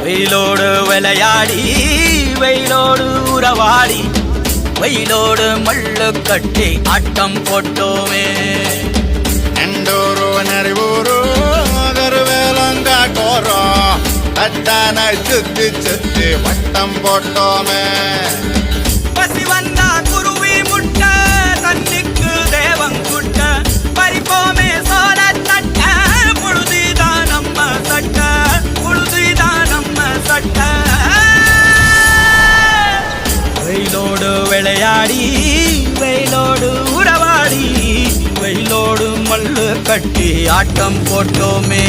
வெயிலோடு விளையாடி வெயிலோடு உறவாடி வெயிலோடு மல்லு கட்டி ஆட்டம் போட்டோமே. எண்டூரு நெறிவூரு கருவேலங்காட்டோரோ அத்தான சுத்தி சுத்தி வட்டம் போட்டோமே. பசி வந்தா குருவி முட்ட தண்ணிக்கு தேவங்குட்ட பறிப்போமே சோழ தட்ட புழுதிதான் நம்ம சட்ட புழுதிதான் நம்ம சட்ட. வெயிலோடு விளையாடி வெயிலோடு உறவாடி வெயிலோடு மல்லு கட்டி ஆட்டம் போட்டோமே.